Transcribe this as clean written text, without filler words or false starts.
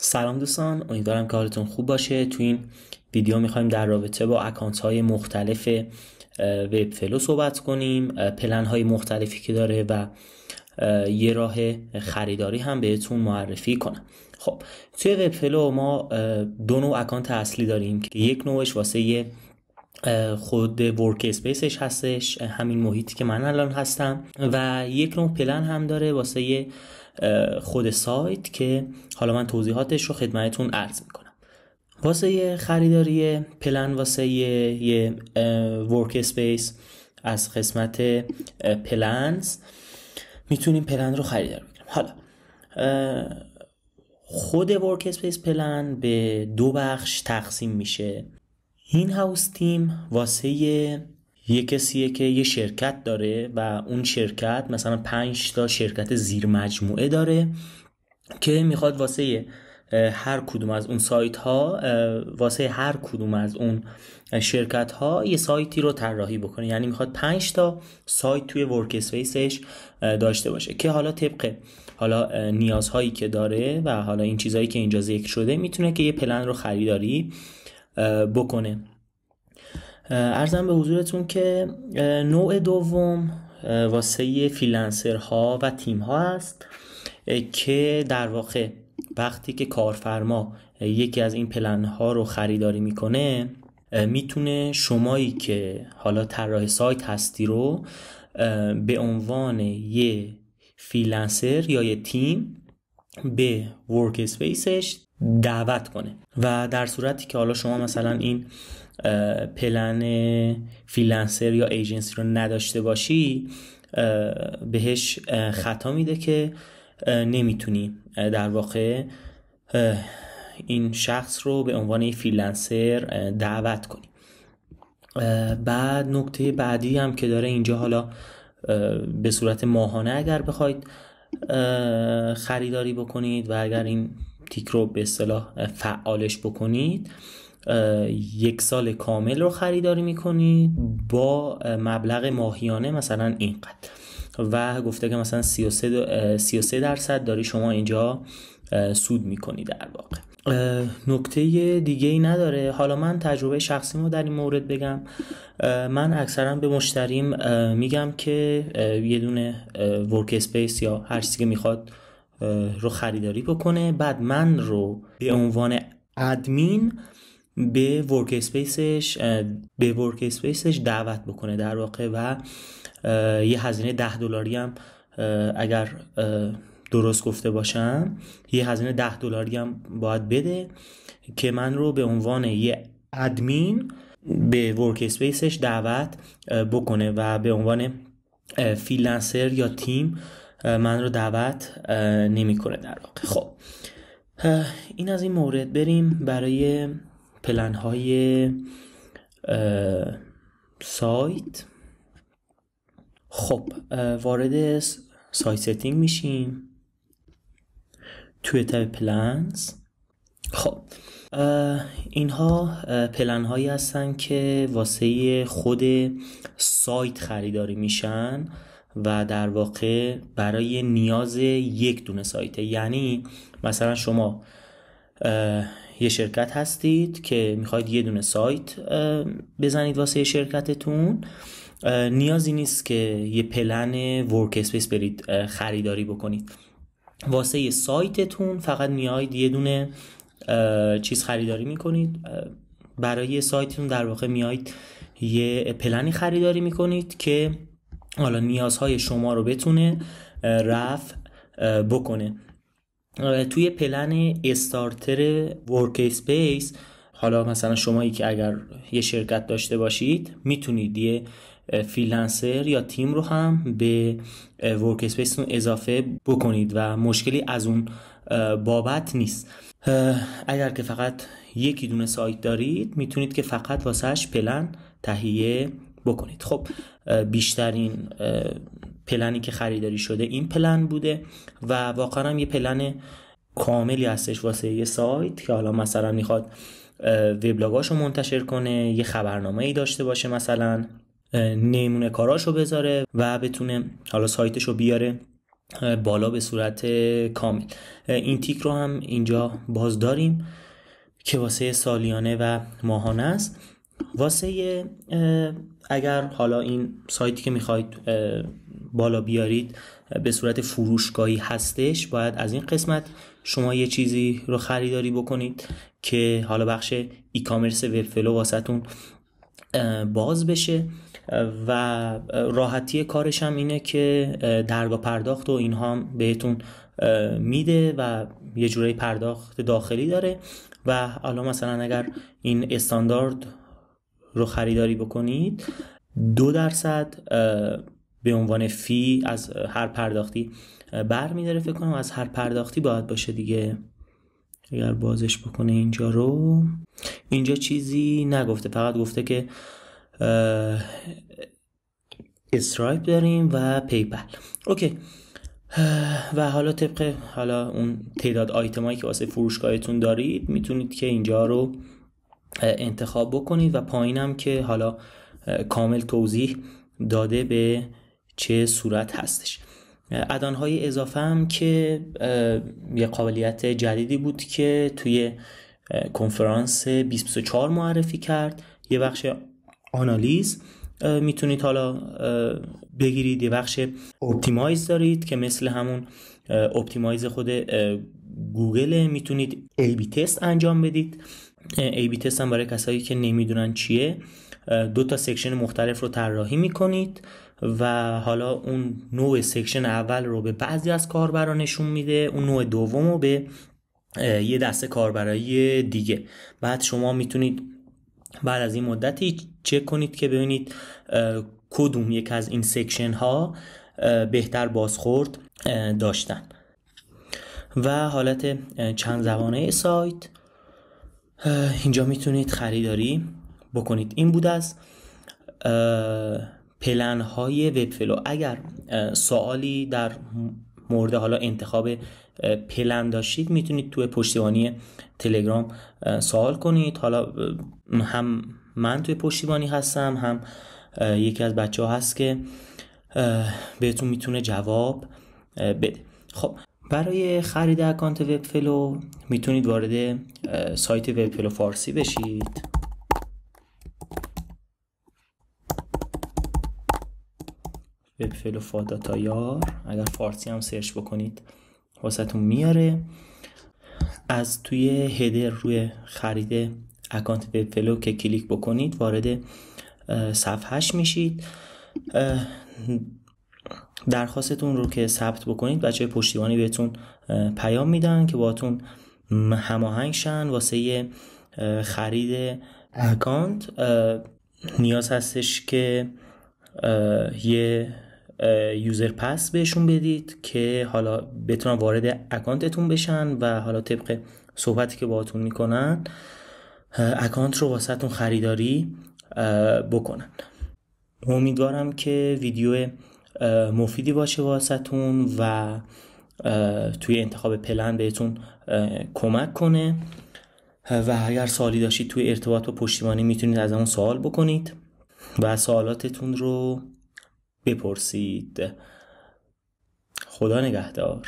سلام دوستان، امیدوارم که حالتون خوب باشه. تو این ویدیو میخوایم در رابطه با اکانت های مختلف وبفلو صحبت کنیم، پلن های مختلفی که داره و یه راه خریداری هم بهتون معرفی کنم. خب توی وبفلو ما دو نوع اکانت اصلی داریم که یک نوعش واسه خود ورک اسپیسش هستش، همین محیطی که من الان هستم، و یک نوع پلن هم داره واسه خود سایت که حالا من توضیحاتش رو خدمتتون عرض میکنم. واسه خریداری پلن واسه یه ورک اسپیس از قسمت پلنز میتونیم پلن رو خریداری بکنیم. حالا خود ورک اسپیس پلن به دو بخش تقسیم میشه. این هاوس تیم واسه یه کسیه که یه شرکت داره و اون شرکت مثلا 5 تا شرکت زیر مجموعه داره که میخواد واسه هر کدوم از اون سایت ها، واسه هر کدوم از اون شرکت ها یه سایتی رو طراحی بکنه. یعنی میخواد 5 تا سایت توی ورک اسپیسش داشته باشه که حالا طبق حالا نیازهایی که داره و حالا این چیزهایی که اینجا ذکر شده میتونه که یه پلن رو خریداری بکنه. عرضم به حضورتون که نوع دوم واسه فریلنسرها و تیم ها هست که در واقع وقتی که کارفرما یکی از این پلن ها رو خریداری میکنه، میتونه شمایی که حالا طراح سایت هستی رو به عنوان یه فریلنسر یا یه تیم به ورک اسپیسش دعوت کنه و در صورتی که حالا شما مثلا این پلن فریلنسر یا ایجنسی رو نداشته باشی، بهش خطا میده که نمیتونی در واقع این شخص رو به عنوان فریلنسر دعوت کنی. بعد نکته بعدی هم که داره اینجا، حالا به صورت ماهانه اگر بخواید خریداری بکنید و اگر این تیک رو به اصطلاح فعالش بکنید، 1 سال کامل رو خریداری میکنید با مبلغ ماهیانه مثلا اینقدر و گفته که مثلا 33% داری شما اینجا سود میکنی در واقع. نکته دیگه ای نداره. حالا من تجربه شخصیمو در این مورد بگم. من اکثرا به مشتریم میگم که یه دونه ورک اسپیس یا هر چیزی که میخواد رو خریداری بکنه، بعد من رو به عنوان ادمین به ورک اسپیسش دعوت بکنه در واقع و یه هزینه $10 هم اگر درست گفته باشم، یه هزینه $10 هم باید بده که من رو به عنوان یه ادمین به ورک اسپیسش دعوت بکنه و به عنوان فریلنسر یا تیم من رو دعوت نمیکنه در واقع. خب این از این مورد. بریم برای پلن های سایت. خب وارد سایت ستینگ میشیم توی تب پلنز. خب اینها پلن هایی هستن که واسه خود سایت خریداری میشن و در واقع برای نیاز یک دونه سایته. یعنی مثلا شما یه شرکت هستید که میخواید یه دونه سایت بزنید واسه شرکتتون، نیازی نیست که یه پلن ورک اسپیس برید خریداری بکنید. واسه یه سایتتون فقط میاید یه دونه چیز خریداری میکنید. برای سایتتون در واقع میاید یه پلنی خریداری میکنید که حالا نیازهای شما رو بتونه رفع بکنه. توی پلن استارتر ورک اسپیس، حالا مثلا شمایی که اگر یه شرکت داشته باشید میتونید یه فریلنسر یا تیم رو هم به ورک اسپیستون اضافه بکنید و مشکلی از اون بابت نیست. اگر که فقط یکی دونه سایت دارید میتونید که فقط واسهش پلن تهیه بکنید. خب بیشترین پلنی که خریداری شده این پلن بوده و واقعا هم یه پلن کاملی هستش واسه یه سایت که حالا مثلا میخواد وبلاگاشو منتشر کنه، یه خبرنامه‌ای داشته باشه، مثلا نمونه کاراشو بذاره و بتونه حالا سایتشو بیاره بالا به صورت کامل. این تیک رو هم اینجا باز داریم که واسه سالیانه و ماهانه است. واسه اگر حالا این سایتی که میخواید بالا بیارید به صورت فروشگاهی هستش، باید از این قسمت شما یه چیزی رو خریداری بکنید که حالا بخش ای کامرس وب فلو واسهتون باز بشه و راحتی کارش هم اینه که درگاه پرداخت و اینها هم بهتون میده و یه جوری پرداخت داخلی داره. و حالا مثلا اگر این استاندارد رو خریداری بکنید 2% به عنوان فی از هر پرداختی بر میداره. فکر کنم از هر پرداختی باید باشه دیگه. اگر بازش بکنه اینجا رو، اینجا چیزی نگفته، فقط گفته که استرایپ داریم و پیپل. اوکی. و حالا طبق حالا اون تعداد آیتمایی که واسه فروشگاهتون دارید میتونید که اینجا رو انتخاب بکنید و پایینم که حالا کامل توضیح داده به چه صورت هستش. ادانهای اضافه هم که یه قابلیت جدیدی بود که توی کنفرانس 2024 معرفی کرد. یه بخش آنالیز میتونید حالا بگیرید، یه بخش اپتیمایز دارید که مثل همون اپتیمایز خود گوگل میتونید ای بی تست انجام بدید. ای بی تست هم برای کسایی که نمیدونن چیه، 2 سکشن مختلف رو طراحی میکنید و حالا اون نوع سکشن اول رو به بعضی از کاربرا نشون میده، اون نوع دوم رو به یه دسته کاربرای دیگه. بعد شما میتونید بعد از این مدتی چک کنید که ببینید کدوم یک از این سکشن ها بهتر بازخورد داشتن. و حالت چند زبانه سایت اینجا میتونید خریداری بکنید. این بود از پلن های وب فلو. اگر سوالی در مورد حالا انتخاب پلن داشتید میتونید توی پشتیبانی تلگرام سوال کنید. حالا هم من توی پشتیبانی هستم، هم یکی از بچه ها هست که بهتون میتونه جواب بده. خب برای خرید اکانت وب فلو میتونید وارد سایت وب فلو فارسی بشید. وب فلو فاداتایار، اگر فارسی هم سرچ بکنید واسهتون میاره. از توی هدر روی خرید اکانت وب فلو که کلیک بکنید وارد صفحهش میشید. درخواستتون رو که ثبت بکنید بچه پشتیبانی بهتون پیام میدن که باهاتون هماهنگ شن واسه خرید اکانت. نیاز هستش که یه یوزر پس بهشون بدید که حالا بتونن وارد اکانتتون بشن و حالا طبق صحبتی که باهاتون میکنن اکانت رو واسهتون خریداری بکنن. امیدوارم که ویدیو مفیدی باشه واسهتون و توی انتخاب پلن بهتون کمک کنه. و اگر سوالی داشتید توی ارتباط با پشتیبانی میتونید از اون سوال بکنید و سوالاتتون رو بپرسید. خدا نگهدار.